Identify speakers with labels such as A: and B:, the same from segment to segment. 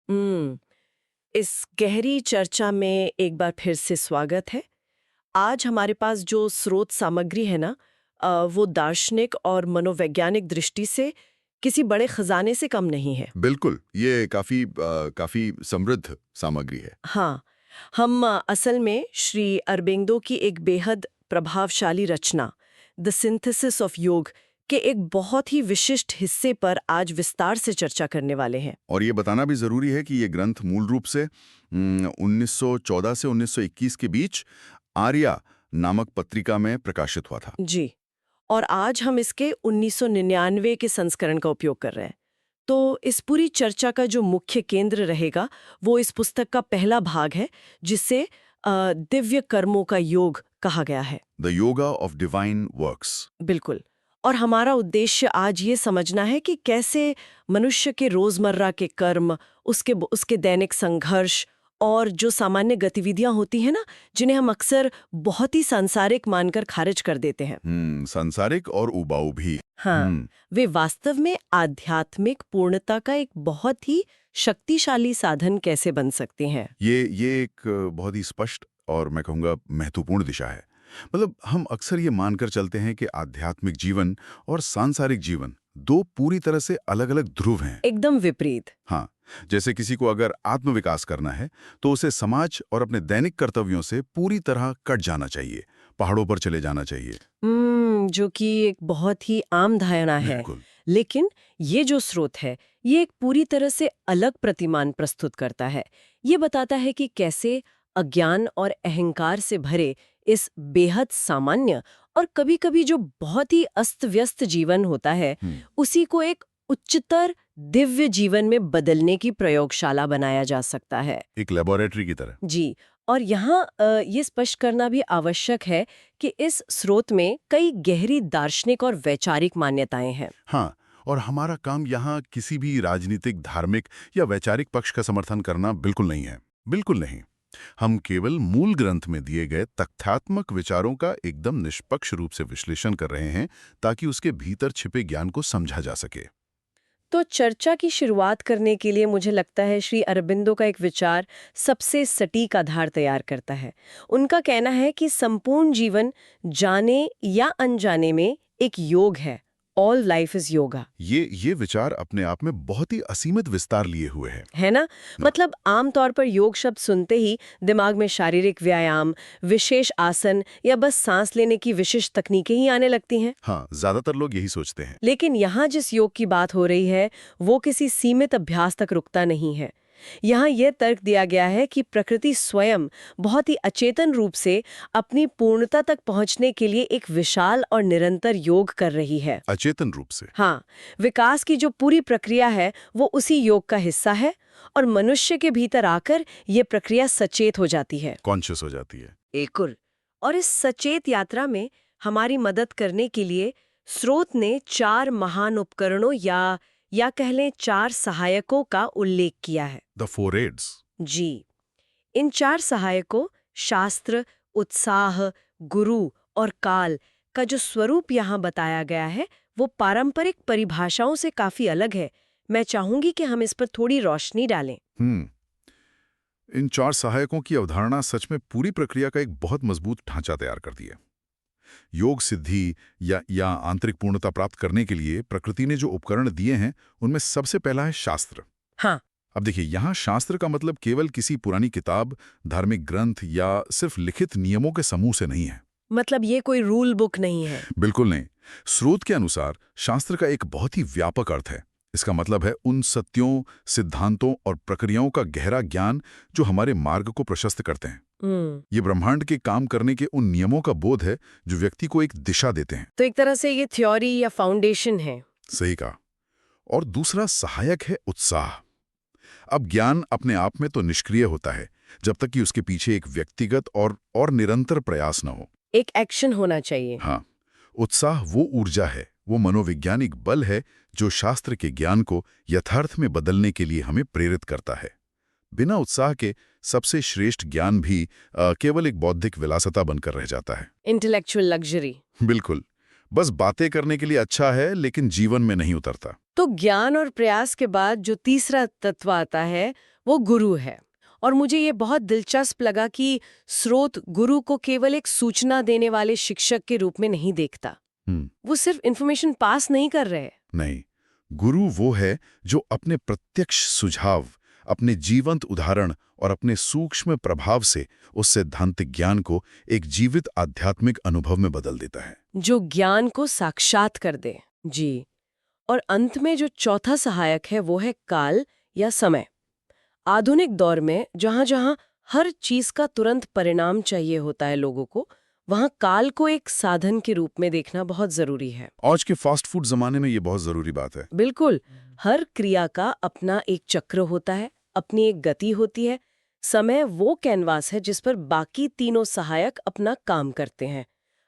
A: हम्म इस गहरी चर्चा में एक बार फिर से स्वागत है। आज हमारे पास जो स्रोत सामग्री है ना, वो दार्शनिक और मनोवैज्ञानिक दृष्टि से किसी बड़े खजाने से कम नहीं है।
B: बिल्कुल, ये काफ़ी समृद्ध सामग्री है।
A: हाँ, हम असल में श्री अरबिंदो की एक बेहद प्रभावशाली रचना द सिंथेसिस ऑफ योग के एक बहुत ही विशिष्ट हिस्से पर आज विस्तार से चर्चा करने वाले हैं।
B: और ये बताना भी ज़रूरी है कि ये ग्रंथ मूल रूप से 1914 से 1921 के बीच आर्या नामक पत्रिका में प्रकाशित हुआ था।
A: जी, और आज हम इसके 1999 के संस्करण का उपयोग कर रहे हैं। तो इस पूरी चर्चा का जो मुख्य केंद्र रहेगा वो इस पुस्तक का पहला भाग है, जिसे दिव्य कर्मों का योग कहा गया है।
B: The yoga of divine works.
A: बिल्कुल। और हमारा उद्देश्य आज ये समझना है कि कैसे मनुष्य के रोजमर्रा के कर्म, उसके दैनिक संघर्ष और जो सामान्य गतिविधियां होती हैं ना, जिन्हें हम अक्सर बहुत ही सांसारिक मानकर खारिज कर देते हैं।
B: सांसारिक और उबाऊ भी।
A: हाँ, वे वास्तव में आध्यात्मिक पूर्णता का एक बहुत ही शक्तिशाली साधन कैसे बन सकते हैं।
B: ये एक बहुत ही स्पष्ट और मैं कहूँगा महत्वपूर्ण दिशा है। मतलब हम अक्सर ये मानकर चलते हैं कि आध्यात्मिक जीवन और सांसारिक जीवन दो पूरी तरह से अलग-अलग ध्रुव हैं।
A: एकदम विपरीत।
B: हाँ, जैसे किसी को अगर आत्मविकास करना है तो उसे समाज और अपने दैनिक कर्तव्यों से पूरी तरह कट जाना चाहिए, पहाड़ों पर चले जाना चाहिए।
A: जो कि एक बहुत ही आम धारणा है।
B: बिल्कुल।
A: लेकिन ये जो स्रोत है, ये एक पूरी तरह से अलग प्रतिमान प्रस्तुत करता है। ये बताता है कि कैसे अज्ञान और अहंकार से भरे इस बेहद सामान्य और कभी-कभी जो बहुत ही अस्त-व्यस्त जीवन होता है, उसी को एक उच्चतर दिव्य जीवन में बदलने की प्रयोगशाला बनाया जा सकता है।
B: एक लेबोरेटरी की तरह।
A: जी, और यहाँ ये स्पष्ट करना भी आवश्यक है कि इस स्रोत में कई गहरी दार्शनिक और वैचारिक मान्यताएं हैं।
B: हाँ, और हमारा काम यहाँ किसी भी राजनीतिक, धार्मिक या वैचारिक पक्ष का समर्थन करना बिल्कुल नहीं है। बिल्कुल नहीं। हम केवल मूल ग्रंथ में दिए गए तथ्यात्मक विचारों का एकदम निष्पक्ष रूप से विश्लेषण कर रहे हैं ताकि उसके भीतर छिपे ज्ञान को समझा जा सके।
A: तो चर्चा की शुरुआत करने के लिए मुझे लगता है श्री अरबिंदो का एक विचार सबसे सटीक आधार तैयार करता है। उनका कहना है कि संपूर्ण जीवन जाने या अनजाने में एक योग है। All life is yoga.
B: ये विचार अपने आप में बहुत ही असीमित विस्तार लिए हुए
A: है ना? मतलब आमतौर पर योग शब्द सुनते ही दिमाग में शारीरिक व्यायाम, विशेष आसन या बस सांस लेने की विशिष्ट तकनीकें ही आने लगती हैं।
B: हाँ, ज्यादातर लोग यही सोचते हैं।
A: लेकिन यहाँ जिस योग की बात हो रही है, वो किसी सीमित अभ्यास तक रुकता नहीं है। यहाँ यह तर्क दिया गया है कि प्रकृति स्वयं बहुत ही अचेतन रूप से अपनी पूर्णता तक पहुँचने के लिए एक विशाल और निरंतर योग कर रही है।
B: अचेतन रूप से।
A: हाँ, विकास की जो पूरी प्रक्रिया है वो उसी योग का हिस्सा है, और मनुष्य के भीतर आकर ये प्रक्रिया सचेत हो जाती है,
B: कॉन्शियस हो जाती है।
A: एकुर। और इस सचेत यात्रा में हमारी मदद करने के लिए स्रोत ने 4 महान उपकरणों या कह लें 4 सहायकों का उल्लेख किया है।
B: The four aids.
A: जी, इन 4 सहायकों शास्त्र, उत्साह, गुरु और काल का जो स्वरूप यहाँ बताया गया है वो पारंपरिक परिभाषाओं से काफी अलग है। मैं चाहूंगी कि हम इस पर थोड़ी रोशनी डालें।
B: इन 4 सहायकों की अवधारणा सच में पूरी प्रक्रिया का एक बहुत मजबूत ढांचा तैयार करती है। योग सिद्धि या आंतरिक पूर्णता प्राप्त करने के लिए प्रकृति ने जो उपकरण दिए हैं उनमें सबसे पहला है शास्त्र।
A: हाँ।
B: अब देखिए, यहाँ शास्त्र का मतलब केवल किसी पुरानी किताब, धार्मिक ग्रंथ या सिर्फ लिखित नियमों के समूह से नहीं है।
A: मतलब ये कोई रूल बुक नहीं है।
B: बिल्कुल नहीं। स्रोत के अनुसार शास्त्र का एक बहुत ही व्यापक अर्थ है। इसका मतलब है उन सत्यों, सिद्धांतों और प्रक्रियाओं का गहरा ज्ञान जो हमारे मार्ग को प्रशस्त करते हैं। ये ब्रह्मांड के काम करने के उन नियमों का बोध है जो व्यक्ति को एक दिशा देते हैं।
A: तो एक तरह से ये थ्योरी या फाउंडेशन है।
B: सही कहा। और दूसरा सहायक है उत्साह। अब ज्ञान अपने आप में तो निष्क्रिय होता है जब तक कि उसके पीछे एक व्यक्तिगत और निरंतर प्रयास न हो।
A: एक एक्शन होना चाहिए।
B: हाँ, उत्साह वो ऊर्जा है, वो मनोवैज्ञानिक बल है जो शास्त्र के ज्ञान को यथार्थ में बदलने के लिए हमें प्रेरित करता है। बिना उत्साह के सबसे श्रेष्ठ ज्ञान भी केवल एक बौद्धिक विलासिता बनकर रह जाता है।
A: Intellectual luxury.
B: बिल्कुल, बस बातें करने के लिए अच्छा है लेकिन जीवन में नहीं उतरता।
A: तो ज्ञान और प्रयास के बाद जो तीसरा तत्व आता है वो गुरु है। और मुझे ये बहुत दिलचस्प लगा कि स्रोत गुरु को केवल एक सूचना देने वाले शिक्षक के रूप में नहीं देखता। वो सिर्फ इन्फॉर्मेशन पास नहीं कर रहे।
B: नहीं, गुरु वो है जो अपने प्रत्यक्ष सुझाव, अपने जीवंत उदाहरण और अपने सूक्ष्म प्रभाव से उस सैद्धांतिक ज्ञान को एक जीवित आध्यात्मिक अनुभव में बदल देता है,
A: जो ज्ञान को साक्षात कर दे। जी। और अंत में जो चौथा सहायक है वो है काल या समय। आधुनिक दौर में जहां जहां हर चीज का तुरंत परिणाम चाहिए होता है लोगों को, वहां काल को एक साधन के रूप में देखना बहुत जरूरी है।
B: आज के फास्ट फूड जमाने में ये बहुत जरूरी बात है।
A: बिल्कुल। हर क्रिया का अपना एक चक्र होता है, अपनी एक गति होती है। समय वो कैनवास है जिस पर बाकी तीनों सहायक अपना काम करते हैं।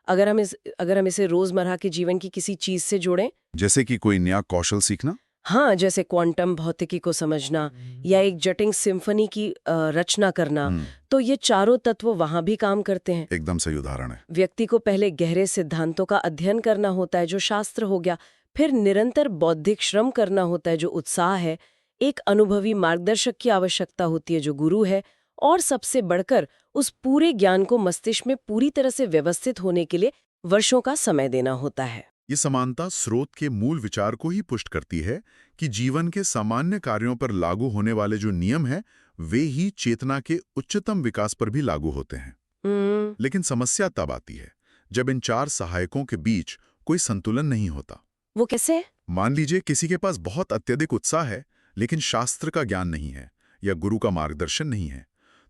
A: अगर हम इसे रोजमर्रा के जीवन की किसी चीज से जोड़ें,
B: जैसे कि कोई नया कौशल सीखना।
A: हाँ, जैसे क्वांटम भौतिकी को समझना या एक जटिल सिम्फनी की रचना करना, तो ये चारों तत्व वहां भी काम करते हैं।
B: एकदम सही उदाहरण है।
A: व्यक्ति को पहले गहरे सिद्धांतों का अध्ययन करना होता है, जो शास्त्र हो गया, फिर निरंतर बौद्धिक श्रम करना होता है, जो उत्साह है, एक अनुभवी मार्गदर्शक की आवश्यकता होती है, जो गुरु है, और सबसे बढ़कर उस पूरे ज्ञान को मस्तिष्क में पूरी तरह से व्यवस्थित होने के लिए वर्षों का समय देना होता है।
B: ये समानता स्रोत के मूल विचार को ही पुष्ट करती है कि जीवन के सामान्य कार्यों पर लागू होने वाले जो नियम हैं, वे ही चेतना के उच्चतम विकास पर भी लागू होते हैं। लेकिन समस्या तब आती है जब इन चार सहायकों के बीच कोई संतुलन नहीं होता।
A: वो कैसे?
B: मान लीजिए किसी के पास बहुत अत्यधिक उत्साह है, लेकिन शास्त्र का ज्ञान नहीं है या गुरु का मार्गदर्शन नहीं है,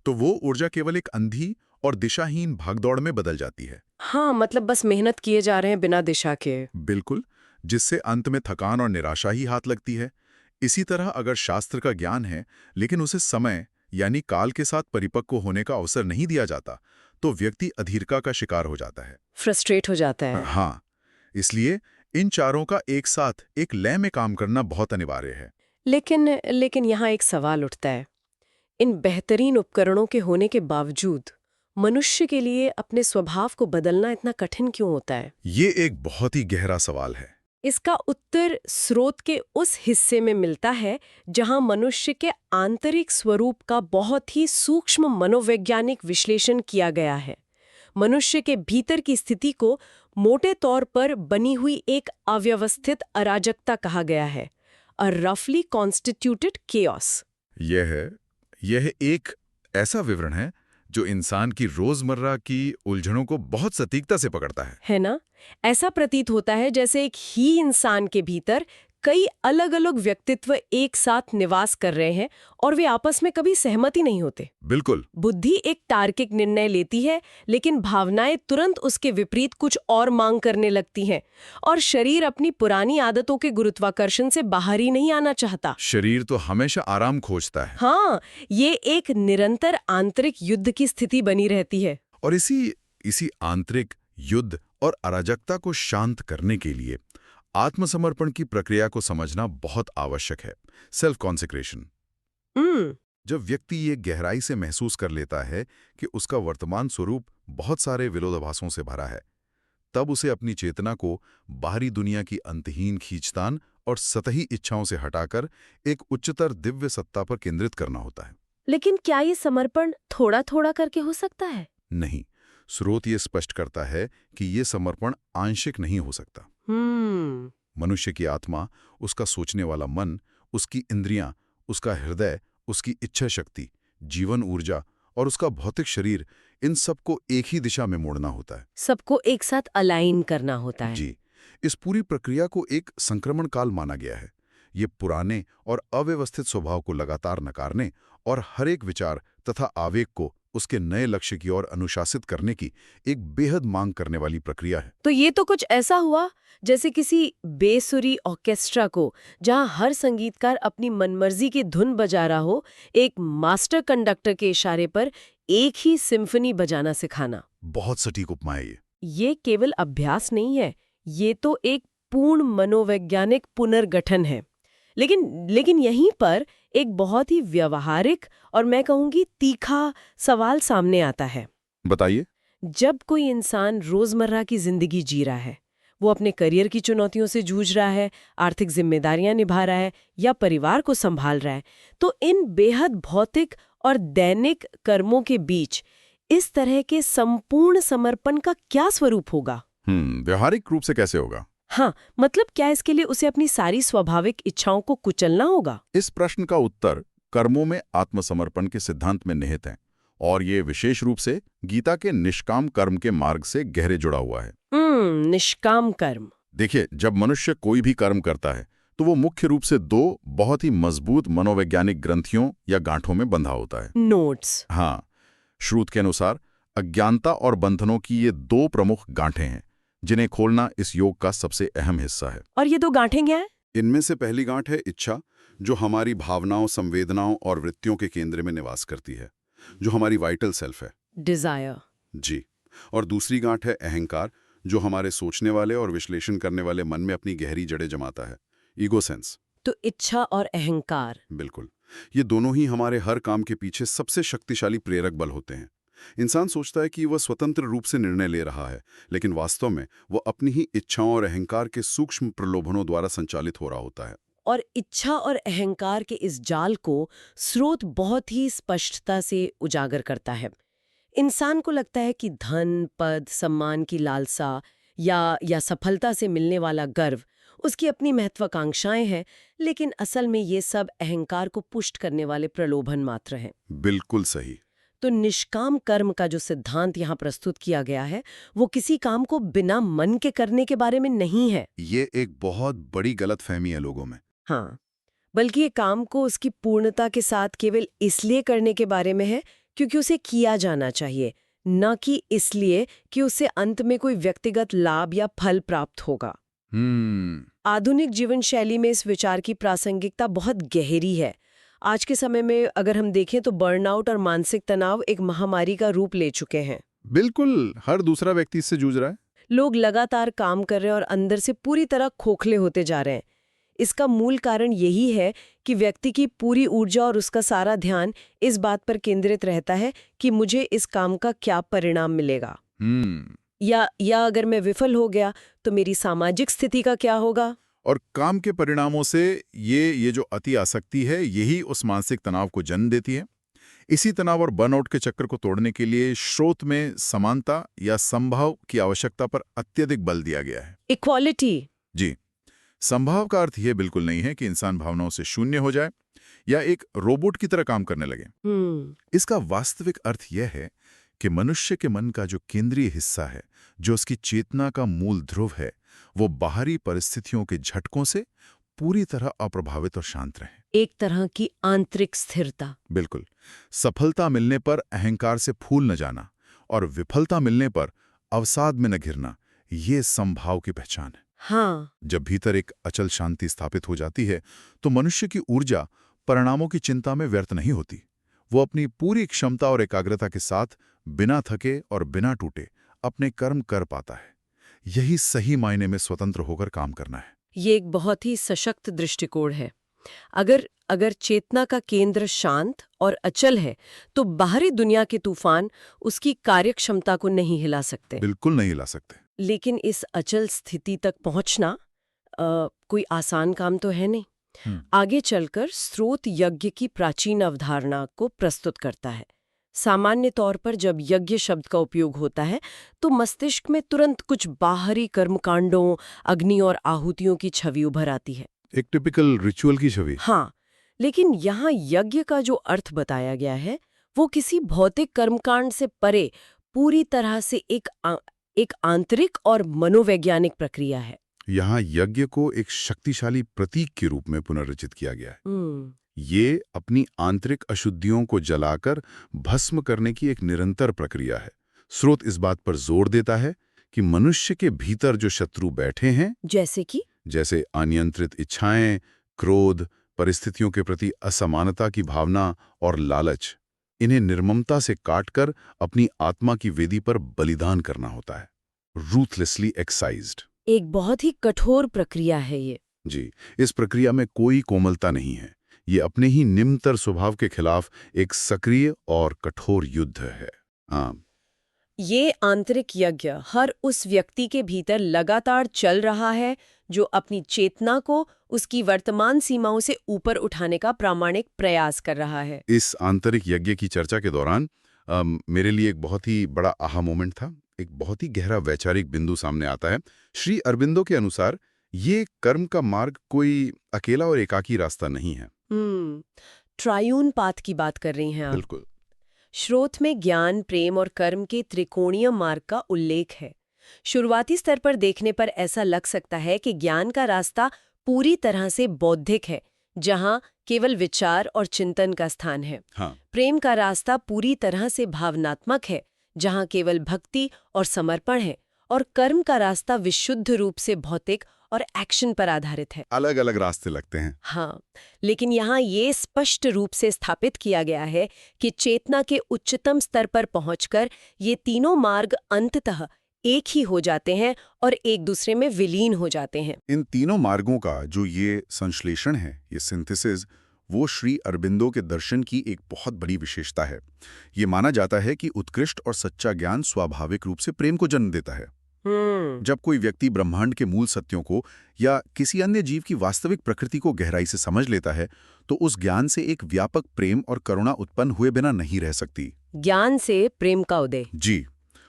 B: तो वो ऊर्जा केवल एक अंधी और दिशाहीन भागदौड़ में बदल जाती है।
A: हाँ, मतलब बस मेहनत किए जा रहे हैं बिना दिशा के।
B: बिल्कुल, जिससे अंत में थकान और निराशा ही हाथ लगती है। इसी तरह अगर शास्त्र का ज्ञान है, लेकिन उसे समय यानी काल के साथ परिपक्व होने का अवसर नहीं दिया जाता, तो व्यक्ति अधीरता का शिकार हो जाता है,
A: फ्रस्ट्रेट हो जाता है।
B: हाँ, इसलिए इन चारों का एक साथ एक लय में काम करना बहुत अनिवार्य है।
A: लेकिन यहाँ एक सवाल उठता है। इन बेहतरीन उपकरणों के होने के बावजूद मनुष्य के लिए अपने स्वभाव को बदलना इतना कठिन क्यों होता है?
B: ये एक बहुत ही गहरा सवाल है।
A: इसका उत्तर स्रोत के उस हिस्से में मिलता है जहां मनुष्य के आंतरिक स्वरूप का बहुत ही सूक्ष्म मनोवैज्ञानिक विश्लेषण किया गया है। मनुष्य के भीतर की स्थिति को मोटे तौर पर बनी हुई एक अव्यवस्थित अराजकता कहा गया है, अ रफली कॉन्स्टिट्यूटेड केओस।
B: यह एक ऐसा विवरण है जो इंसान की रोजमर्रा की उलझनों को बहुत सटीकता से पकड़ता है
A: ना? ऐसा प्रतीत होता है जैसे एक ही इंसान के भीतर कई अलग अलग व्यक्तित्व एक साथ निवास कर रहे हैं और वे आपस में कभी सहमति नहीं होते।
B: बिल्कुल।
A: बुद्धि एक तार्किक निर्णय लेती है, लेकिन भावनाएं तुरंत उसके विपरीत कुछ और मांग करने लगती हैं, और शरीर अपनी पुरानी आदतों के गुरुत्वाकर्षण से बाहर ही नहीं आना चाहता।
B: शरीर तो हमेशा आराम खोजता है।
A: हाँ, ये एक निरंतर आंतरिक युद्ध की स्थिति बनी रहती है।
B: और इसी आंतरिक युद्ध और अराजकता को शांत करने के लिए आत्मसमर्पण की प्रक्रिया को समझना बहुत आवश्यक है। Self consecration. जब व्यक्ति ये गहराई से महसूस कर लेता है कि उसका वर्तमान स्वरूप बहुत सारे विरोधाभासों से भरा है, तब उसे अपनी चेतना को बाहरी दुनिया की अंतहीन खींचतान और सतही इच्छाओं से हटाकर एक उच्चतर दिव्य सत्ता पर केंद्रित करना होता है।
A: लेकिन क्या ये समर्पण थोड़ा थोड़ा करके हो सकता है?
B: नहीं, स्रोत ये स्पष्ट करता है कि ये समर्पण आंशिक नहीं हो सकता। मनुष्य की आत्मा, उसका सोचने वाला मन, उसकी इंद्रियां, उसका हृदय, उसकी इच्छा शक्ति, जीवन ऊर्जा और उसका भौतिक शरीर, इन सबको एक ही दिशा में मोड़ना होता है।
A: सबको एक साथ अलाइन करना होता है।
B: जी, इस पूरी प्रक्रिया को एक संक्रमण काल माना गया है। ये पुराने और अव्यवस्थित स्वभाव को लगातार नकारने और हर एक विचार तथा आवेग को उसके नए लक्ष्य की ओर अनुशासित करने की एक बेहद मांग करने वाली प्रक्रिया है।
A: तो ये तो कुछ ऐसा हुआ जैसे किसी बेसुरी ऑर्केस्ट्रा को, जहां हर संगीतकार अपनी मनमर्जी की धुन बजा रहा हो, एक मास्टर कंडक्टर के इशारे पर एक ही सिम्फनी बजाना सिखाना।
B: बहुत सटीक उपमा है
A: ये केवल अभ्यास नहीं है, ये तो एक पूर्ण मनोवैज्ञानिक पुनर्गठन है। लेकिन यहीं पर एक बहुत ही व्यवहारिक और मैं कहूंगी तीखा सवाल सामने आता है।
B: बताइए।
A: जब कोई इंसान रोजमर्रा की जिंदगी जी रहा है, वो अपने करियर की चुनौतियों से जूझ रहा है, आर्थिक जिम्मेदारियां निभा रहा है या परिवार को संभाल रहा है, तो इन बेहद भौतिक और दैनिक कर्मों के बीच इस तरह के संपूर्ण समर्पण का क्या स्वरूप होगा?
B: व्यवहारिक रूप से कैसे होगा?
A: हाँ, मतलब क्या इसके लिए उसे अपनी सारी स्वाभाविक इच्छाओं को कुचलना होगा?
B: इस प्रश्न का उत्तर कर्मों में आत्मसमर्पण के सिद्धांत में निहित है और ये विशेष रूप से गीता के निष्काम कर्म के मार्ग से गहरे जुड़ा हुआ है।
A: निष्काम कर्म।
B: देखिए, जब मनुष्य कोई भी कर्म करता है तो वो मुख्य रूप से दो बहुत ही मजबूत मनोवैज्ञानिक ग्रंथियों या गांठों में बंधा होता है।
A: नोट्स।
B: हाँ, श्रुत के अनुसार अज्ञानता और बंधनों की ये दो प्रमुख गांठें हैं जिन्हें खोलना इस योग का सबसे अहम हिस्सा है।
A: और ये दो गांठें क्या है?
B: इनमें से पहली गांठ है इच्छा, जो हमारी भावनाओं, संवेदनाओं और वृत्तियों के केंद्र में निवास करती है, जो हमारी वाइटल सेल्फ है।
A: डिजायर।
B: जी। और दूसरी गांठ है अहंकार, जो हमारे सोचने वाले और विश्लेषण करने वाले मन में अपनी गहरी जड़ें जमाता है, ईगो सेंस।
A: तो इच्छा और अहंकार।
B: बिल्कुल, ये दोनों ही हमारे हर काम के पीछे सबसे शक्तिशाली प्रेरक बल होते हैं। इंसान सोचता है कि वह स्वतंत्र रूप से निर्णय ले रहा है, लेकिन वास्तव में वह अपनी ही इच्छाओं और अहंकार के सूक्ष्म प्रलोभनों द्वारा संचालित हो रहा होता है।
A: और इच्छा और अहंकार के इस जाल को स्रोत बहुत ही स्पष्टता से उजागर करता है। इंसान को लगता है कि धन, पद, सम्मान की लालसा या सफलता से मिलने वाला गर्व उसकी अपनी महत्वाकांक्षाएं हैं, लेकिन असल में ये सब अहंकार को पुष्ट करने वाले प्रलोभन मात्र हैं।
B: बिल्कुल सही।
A: तो निष्काम कर्म का जो सिद्धांत यहाँ प्रस्तुत किया गया है, वो किसी काम को बिना मन के करने के बारे में नहीं है।
B: ये एक बहुत बड़ी गलतफहमी है लोगों में।
A: हाँ, बल्कि ये काम को उसकी पूर्णता के साथ केवल इसलिए करने के बारे में है क्योंकि उसे किया जाना चाहिए, न कि इसलिए कि उससे अंत में कोई व्यक्तिगत लाभ या फल प्राप्त होगा। आधुनिक जीवन शैली में इस विचार की प्रासंगिकता बहुत गहरी है। आज के समय में अगर हम देखें तो बर्नआउट और मानसिक तनाव एक महामारी का रूप ले चुके हैं।
B: बिल्कुल, हर दूसरा व्यक्ति इससे जूझ रहा है।
A: लोग लगातार काम कर रहे हैं और अंदर से पूरी तरह खोखले होते जा रहे हैं। इसका मूल कारण यही है कि व्यक्ति की पूरी ऊर्जा और उसका सारा ध्यान इस बात पर केंद्रित रहता है कि मुझे इस काम का क्या परिणाम मिलेगा, या अगर मैं विफल हो गया तो मेरी सामाजिक स्थिति का क्या होगा।
B: और काम के परिणामों से ये जो अति आसक्ति है, यही उस मानसिक तनाव को जन्म देती है। इसी तनाव और बर्नआउट के चक्कर को तोड़ने के लिए स्रोत में समानता या संभाव की आवश्यकता पर अत्यधिक बल दिया गया है।
A: इक्वालिटी।
B: जी। संभाव का अर्थ यह बिल्कुल नहीं है कि इंसान भावनाओं से शून्य हो जाए या एक रोबोट की तरह काम करने लगे। इसका वास्तविक अर्थ यह है कि मनुष्य के मन का जो केंद्रीय हिस्सा है, जो उसकी चेतना का मूल ध्रुव है, वो बाहरी परिस्थितियों के झटकों से पूरी तरह अप्रभावित और शांत रहे।
A: एक तरह की आंतरिक स्थिरता।
B: बिल्कुल। सफलता मिलने पर अहंकार से फूल न जाना और विफलता मिलने पर अवसाद में न घिरना, ये संभाव की पहचान है।
A: हाँ।
B: जब भीतर एक अचल शांति स्थापित हो जाती है तो मनुष्य की ऊर्जा परिणामों की चिंता में व्यर्थ नहीं होती। वो अपनी पूरी क्षमता और एकाग्रता के साथ बिना थके और बिना टूटे अपने कर्म कर पाता है। यही सही मायने में स्वतंत्र होकर काम करना है।
A: ये एक बहुत ही सशक्त दृष्टिकोण है। अगर चेतना का केंद्र शांत और अचल है तो बाहरी दुनिया के तूफान उसकी कार्यक्षमता को नहीं हिला सकते।
B: बिल्कुल नहीं हिला सकते।
A: लेकिन इस अचल स्थिति तक पहुंचना कोई आसान काम तो है नहीं। आगे चलकर स्रोत यज्ञ की प्राचीन अवधारणा को प्रस्तुत करता है। सामान्य तौर पर जब यज्ञ शब्द का उपयोग होता है तो मस्तिष्क में तुरंत कुछ बाहरी कर्मकांडों, अग्नि और आहुतियों की छवि उभर आती है।
B: एक टिपिकल रिचुअल की छवि।
A: हाँ, लेकिन यहाँ यज्ञ का जो अर्थ बताया गया है वो किसी भौतिक कर्मकांड से परे पूरी तरह से एक आंतरिक और मनोवैज्ञानिक प्रक्रिया है।
B: यहाँ यज्ञ को एक शक्तिशाली प्रतीक के रूप में पुनर्रचित किया गया है। ये अपनी आंतरिक अशुद्धियों को जलाकर भस्म करने की एक निरंतर प्रक्रिया है। स्रोत इस बात पर जोर देता है कि मनुष्य के भीतर जो शत्रु बैठे हैं, जैसे अनियंत्रित इच्छाएं, क्रोध, परिस्थितियों के प्रति असमानता की भावना और लालच, इन्हें निर्ममता से काटकर अपनी आत्मा की वेदी पर बलिदान करना होता है। रूथलेसली एक्साइज्ड।
A: एक बहुत ही कठोर प्रक्रिया है ये।
B: जी, इस प्रक्रिया में कोई कोमलता नहीं है। ये अपने ही निम्नतर स्वभाव के खिलाफ एक सक्रिय और कठोर युद्ध है।
A: ये आंतरिक यज्ञ हर उस व्यक्ति के भीतर लगातार चल रहा है जो अपनी चेतना को उसकी वर्तमान सीमाओं से ऊपर उठाने का प्रामाणिक प्रयास कर रहा है।
B: इस आंतरिक यज्ञ की चर्चा के दौरान मेरे लिए एक बहुत ही बड़ा आहा मोमेंट था। एक बहुत ही गहरा वैचारिक बिंदु सामने आता है। श्री अरबिंदो के अनुसार ये कर्म का मार्ग कोई अकेला और एकाकी रास्ता नहीं है।
A: ट्रायून पाथ की बात कर रही हैं आप।
B: बिल्कुल।
A: स्रोत में ज्ञान, प्रेम और कर्म के त्रिकोणीय मार्ग का उल्लेख है। शुरुआती स्तर पर देखने पर ऐसा लग सकता है कि ज्ञान का रास्ता पूरी तरह से बौद्धिक है, जहां केवल विचार और चिंतन का स्थान है।
B: हाँ।
A: प्रेम का रास्ता पूरी तरह से भावनात्मक है, जहां केवल भक्ति और समर्पण है। और कर्म का रास्ता विशुद्ध रूप से भौतिक और एक्शन पर आधारित है।
B: अलग अलग रास्ते लगते हैं।
A: हाँ, लेकिन यहाँ ये स्पष्ट रूप से स्थापित किया गया है कि चेतना के उच्चतम स्तर पर पहुंचकर ये तीनों मार्ग अंततः एक ही हो जाते हैं और एक दूसरे में विलीन हो जाते हैं।
B: इन तीनों मार्गों का जो ये संश्लेषण है, ये सिंथेसिस, वो श्री अरबिंदो के दर्शन की एक बहुत बड़ी विशेषता है। ये माना जाता है कि उत्कृष्ट और सच्चा ज्ञान स्वाभाविक रूप से प्रेम को जन्म देता है। जब कोई व्यक्ति ब्रह्मांड के मूल सत्यों को या किसी अन्य जीव की वास्तविक प्रकृति को गहराई से समझ लेता है, तो उस ज्ञान से एक व्यापक प्रेम और करुणा उत्पन्न हुए बिना नहीं रह सकती।
A: ज्ञान से प्रेम का उदय।
B: जी।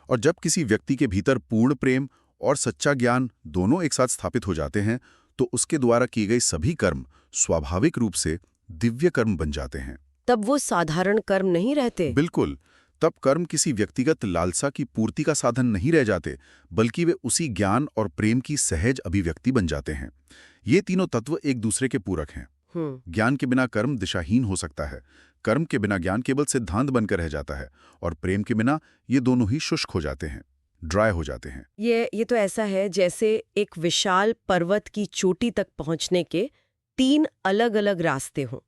B: और जब किसी व्यक्ति के भीतर पूर्ण प्रेम और सच्चा ज्ञान दोनों एक साथ स्थापित हो जाते हैं, तो उसके द्वारा किए गए सभी कर्म स्वाभाविक रूप से दिव्य कर्म बन जाते हैं।
A: तब वो साधारण कर्म नहीं रहते।
B: बिल्कुल। तब कर्म किसी व्यक्तिगत लालसा की पूर्ति का साधन नहीं रह जाते, बल्कि वे उसी ज्ञान और प्रेम की सहज अभिव्यक्ति बन जाते हैं। ये तीनों तत्व एक दूसरे के पूरक हैं। ज्ञान के बिना कर्म दिशाहीन हो सकता है, कर्म के बिना ज्ञान केवल सिद्धांत बनकर रह जाता है, और प्रेम के बिना ये दोनों ही शुष्क हो जाते हैं, ड्राई हो जाते हैं।
A: ये तो ऐसा है जैसे एक विशाल पर्वत की चोटी तक पहुंचने के 3 अलग-अलग रास्ते हों।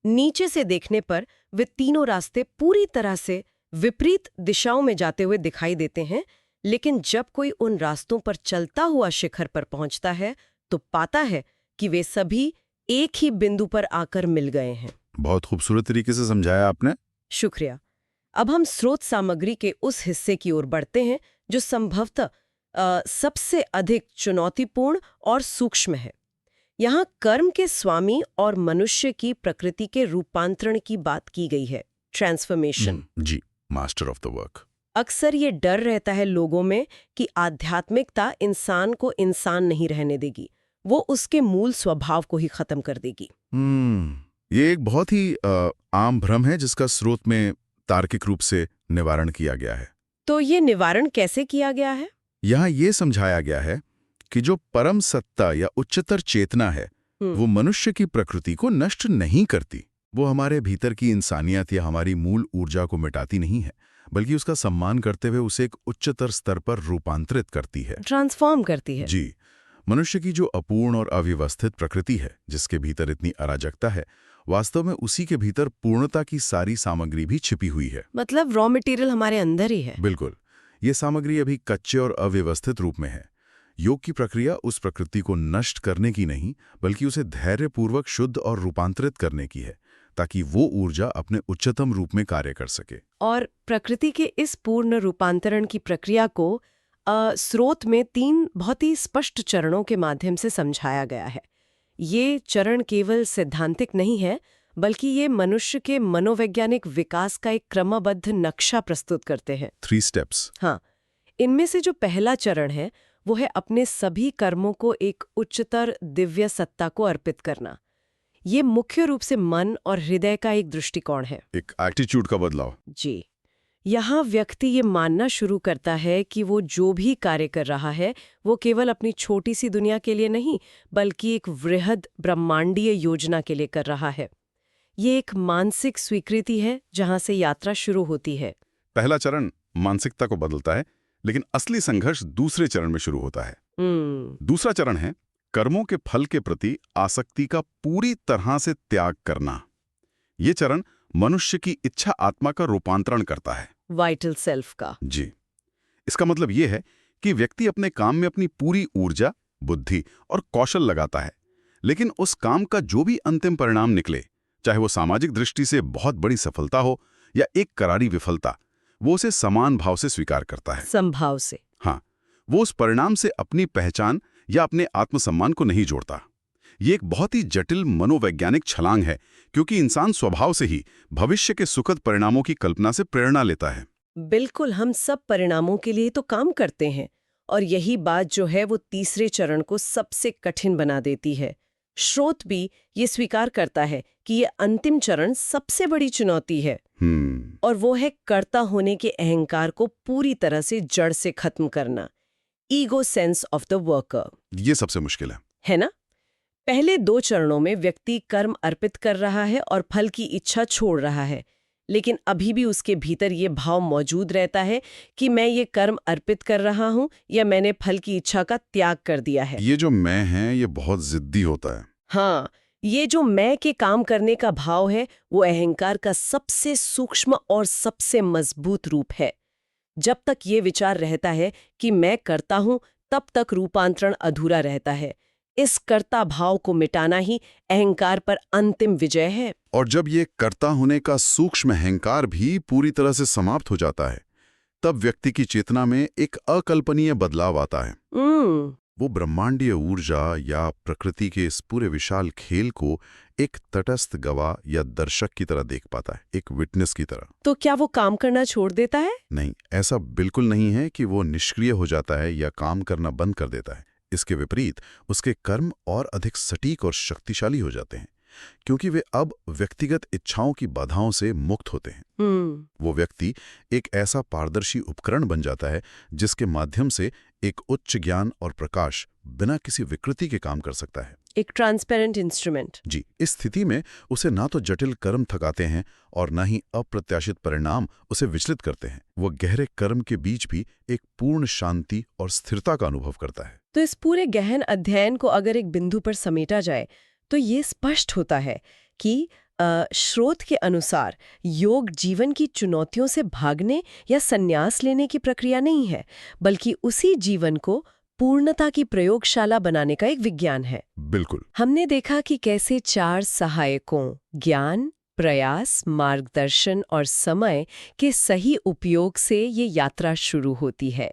A: नीचे से देखने पर वे तीनों रास्ते पूरी तरह से विपरीत दिशाओं में जाते हुए दिखाई देते हैं, लेकिन जब कोई उन रास्तों पर चलता हुआ शिखर पर पहुंचता है तो पाता है कि वे सभी एक ही बिंदु पर आकर मिल गए हैं।
B: बहुत खूबसूरत तरीके से समझाया आपने।
A: शुक्रिया। अब हम स्रोत सामग्री के उस हिस्से की ओर बढ़ते हैं जो संभवतः सबसे अधिक चुनौतीपूर्ण और सूक्ष्म है। यहाँ कर्म के स्वामी और मनुष्य की प्रकृति के रूपांतरण की बात की गई है, ट्रांसफॉर्मेशन।
B: जी, मास्टर ऑफ द वर्क।
A: अक्सर ये डर रहता है लोगों में कि आध्यात्मिकता इंसान को इंसान नहीं रहने देगी, वो उसके मूल स्वभाव को ही खत्म कर देगी।
B: ये एक बहुत ही आम भ्रम है जिसका स्रोत में तार्किक रूप से निवारण किया गया है।
A: तो ये निवारण कैसे किया गया है?
B: यहाँ ये समझाया गया है कि जो परम सत्ता या उच्चतर चेतना है, वो मनुष्य की प्रकृति को नष्ट नहीं करती। वो हमारे भीतर की इंसानियत या हमारी मूल ऊर्जा को मिटाती नहीं है, बल्कि उसका सम्मान करते हुए उसे एक उच्चतर स्तर पर रूपांतरित करती है,
A: ट्रांसफॉर्म करती है।
B: जी। मनुष्य की जो अपूर्ण और अव्यवस्थित प्रकृति है, जिसके भीतर इतनी अराजकता है, वास्तव में उसी के भीतर पूर्णता की सारी सामग्री भी छिपी हुई है।
A: मतलब रॉ मटेरियल हमारे अंदर ही है।
B: बिल्कुल। ये सामग्री अभी कच्चे और अव्यवस्थित रूप में है। योग की प्रक्रिया उस प्रकृति को नष्ट करने की नहीं, बल्कि उसे धैर्यपूर्वक शुद्ध और रूपांतरित करने की है, ताकि वो ऊर्जा अपने उच्चतम रूप में कार्य कर सके।
A: और प्रकृति के इस पूर्ण रूपांतरण की प्रक्रिया को स्रोत में 3 बहुत ही स्पष्ट चरणों के माध्यम से समझाया गया है। ये चरण केवल सैद्धांतिक नहीं है, बल्कि ये मनुष्य के मनोवैज्ञानिक विकास का एक क्रमबद्ध नक्शा प्रस्तुत करते हैं।
B: 3 स्टेप्स।
A: हाँ, इनमें से जो पहला चरण है वो है अपने सभी कर्मों को एक उच्चतर दिव्य सत्ता को अर्पित करना। ये मुख्य रूप से मन और हृदय का एक दृष्टिकोण है,
B: एक एटीट्यूड का बदलाव।
A: जी। यहाँ व्यक्ति ये मानना शुरू करता है कि वो जो भी कार्य कर रहा है वो केवल अपनी छोटी सी दुनिया के लिए नहीं, बल्कि एक वृहद ब्रह्मांडीय योजना के लिए कर रहा है। ये एक मानसिक स्वीकृति है जहाँ से यात्रा शुरू होती है।
B: पहला चरण मानसिकता को बदलता है, लेकिन असली संघर्ष दूसरे चरण में शुरू होता है। दूसरा चरण है कर्मों के फल के प्रति आसक्ति का पूरी तरह से त्याग करना। ये चरण मनुष्य की इच्छा आत्मा का रूपांतरण करता है,
A: वाइटल सेल्फ का।
B: जी। इसका मतलब यह है कि व्यक्ति अपने काम में अपनी पूरी ऊर्जा, बुद्धि और कौशल लगाता है, लेकिन उस काम का जो भी अंतिम परिणाम निकले, चाहे वो सामाजिक दृष्टि से बहुत बड़ी सफलता हो या एक करारी विफलता, वो उसे समान भाव से स्वीकार करता है।
A: संभाव से।
B: हाँ, वो उस परिणाम से अपनी पहचान या अपने आत्मसम्मान को नहीं जोड़ता। ये एक बहुत ही जटिल मनोवैज्ञानिक छलांग है, क्योंकि इंसान स्वभाव से ही भविष्य के सुखद परिणामों की कल्पना से प्रेरणा लेता है।
A: बिल्कुल, हम सब परिणामों के लिए तो काम करते हैं, और यही बात जो है वो तीसरे चरण को सबसे कठिन बना देती है। स्रोत भी ये स्वीकार करता है कि ये अंतिम चरण सबसे बड़ी चुनौती है, और वो है कर्ता होने के अहंकार को पूरी तरह से जड़ से खत्म करना। Ego sense of the worker.
B: ये सबसे मुश्किल
A: है ना? पहले 2 चरणों में व्यक्ति कर्म अर्पित कर रहा है और फल की इच्छा छोड़ रहा है, लेकिन अभी भी उसके भीतर ये भाव मौजूद रहता है कि मैं ये कर्म अर्पित कर रहा हूं या मैंने फल की इच्छा का त्याग कर दिया है।
B: ये जो मैं है, ये बहुत जिद्दी होता है।
A: हाँ, ये जो मैं के काम करने का भाव है, वो अहंकार का सबसे सूक्ष्म और सबसे मजबूत रूप है। जब तक ये विचार रहता है कि मैं करता हूं, तब तक रूपांतरण अधूरा रहता है। इस कर्ता भाव को मिटाना ही अहंकार पर अंतिम विजय है।
B: और जब ये कर्ता होने का सूक्ष्म अहंकार भी पूरी तरह से समाप्त हो जाता है, तब व्यक्ति की चेतना में एक अकल्पनीय बदलाव आता है। वो ब्रह्मांडीय ऊर्जा या प्रकृति के इस पूरे विशाल खेल को एक तटस्थ गवाह या दर्शक की तरह देख पाता है, एक विटनेस की तरह।
A: तो क्या वो काम करना छोड़ देता है?
B: नहीं, ऐसा बिल्कुल नहीं है कि वो निष्क्रिय हो जाता है या काम करना बंद कर देता है। इसके विपरीत उसके कर्म और अधिक सटीक और शक्तिशाली हो जाते हैं, क्योंकि वे अब व्यक्तिगत इच्छाओं की बाधाओं से मुक्त होते हैं। वो व्यक्ति एक ऐसा पारदर्शी उपकरण बन जाता है जिसके माध्यम से एक उच्च ज्ञान और प्रकाश बिना किसी विकृति के काम कर सकता है।
A: एक ट्रांसपेरेंट इंस्ट्रूमेंट।
B: जी, इस स्थिति में उसे ना तो जटिल कर्म थकाते हैं और ना ही अप्रत्याशित परिणाम उसे विचलित करते हैं। वो गहरे कर्म के बीच भी एक पूर्ण शांति और स्थिरता का अनुभव करता है।
A: तो इस पूरे गहन अध्ययन को अगर एक बिंदु पर समेटा जाए तो ये स्पष्ट होता है कि स्रोत के अनुसार योग जीवन की चुनौतियों से भागने या संन्यास लेने की प्रक्रिया नहीं है, बल्कि उसी जीवन को पूर्णता की प्रयोगशाला बनाने का एक विज्ञान है।
B: बिल्कुल।
A: हमने देखा कि कैसे 4 सहायकों ज्ञान, प्रयास, मार्गदर्शन और समय के सही उपयोग से ये यात्रा शुरू होती है।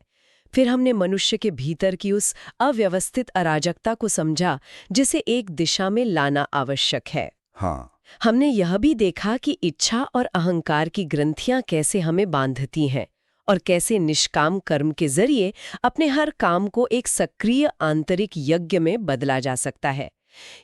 A: फिर हमने मनुष्य के भीतर की उस अव्यवस्थित अराजकता को समझा जिसे एक दिशा में लाना आवश्यक है।
B: हाँ,
A: हमने यह भी देखा कि इच्छा और अहंकार की ग्रंथियां कैसे हमें बांधती हैं और कैसे निष्काम कर्म के जरिए अपने हर काम को एक सक्रिय आंतरिक यज्ञ में बदला जा सकता है।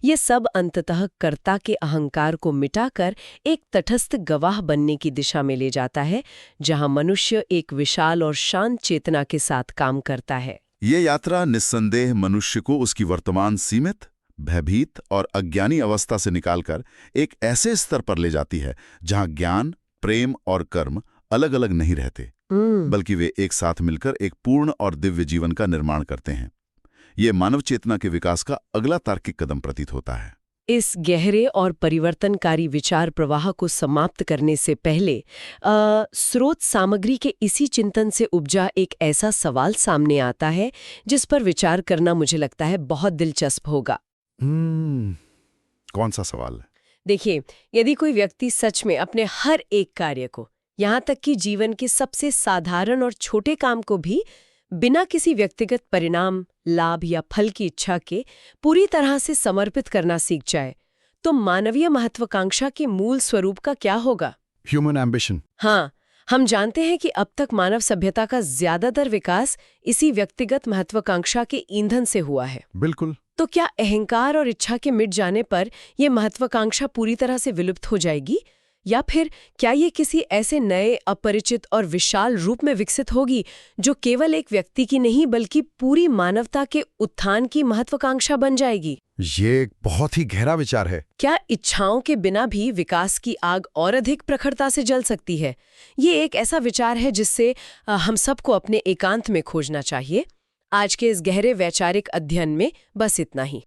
A: ये सब अंततः कर्ता के अहंकार को मिटाकर एक तटस्थ गवाह बनने की दिशा में ले जाता है, जहां मनुष्य एक विशाल और शांत चेतना के साथ काम करता है।
B: ये यात्रा निस्संदेह मनुष्य को उसकी वर्तमान सीमित, भयभीत और अज्ञानी अवस्था से निकालकर एक ऐसे स्तर पर ले जाती है जहां ज्ञान, प्रेम और कर्म अलग अलग नहीं रहते, बल्कि वे एक साथ मिलकर एक पूर्ण और दिव्य जीवन का निर्माण करते हैं। ये मानव चेतना के विकास का अगला तार्किक कदम प्रतीत होता है।
A: इस गहरे और परिवर्तनकारी विचार प्रवाह को समाप्त करने से पहले स्रोत सामग्री के इसी चिंतन से उपजा एक ऐसा सवाल सामने आता है जिस पर विचार करना मुझे लगता है बहुत दिलचस्प होगा।
B: कौन सा सवाल है?
A: देखिए, यदि कोई व्यक्ति सच में अपने हर एक कार्य को, यहाँ तक कि जीवन के सबसे साधारण और छोटे काम को भी बिना किसी व्यक्तिगत परिणाम, लाभ या फल की इच्छा के पूरी तरह से समर्पित करना सीख जाए, तो मानवीय महत्वाकांक्षा के मूल स्वरूप का क्या होगा?
B: Human ambition.
A: हाँ, हम जानते हैं कि अब तक मानव सभ्यता का ज्यादातर विकास इसी व्यक्तिगत महत्वाकांक्षा के ईंधन से हुआ है।
B: बिल्कुल।
A: तो क्या अहंकार और इच्छा के मिट जाने पर यह महत्वाकांक्षा पूरी तरह से विलुप्त हो जाएगी, या फिर क्या ये किसी ऐसे नए, अपरिचित और विशाल रूप में विकसित होगी जो केवल एक व्यक्ति की नहीं बल्कि पूरी मानवता के उत्थान की महत्वाकांक्षा बन जाएगी?
B: ये एक बहुत ही गहरा विचार है।
A: क्या इच्छाओं के बिना भी विकास की आग और अधिक प्रखरता से जल सकती है? ये एक ऐसा विचार है जिससे हम सबको अपने एकांत में खोजना चाहिए। आज के इस गहरे वैचारिक अध्ययन में बस इतना ही।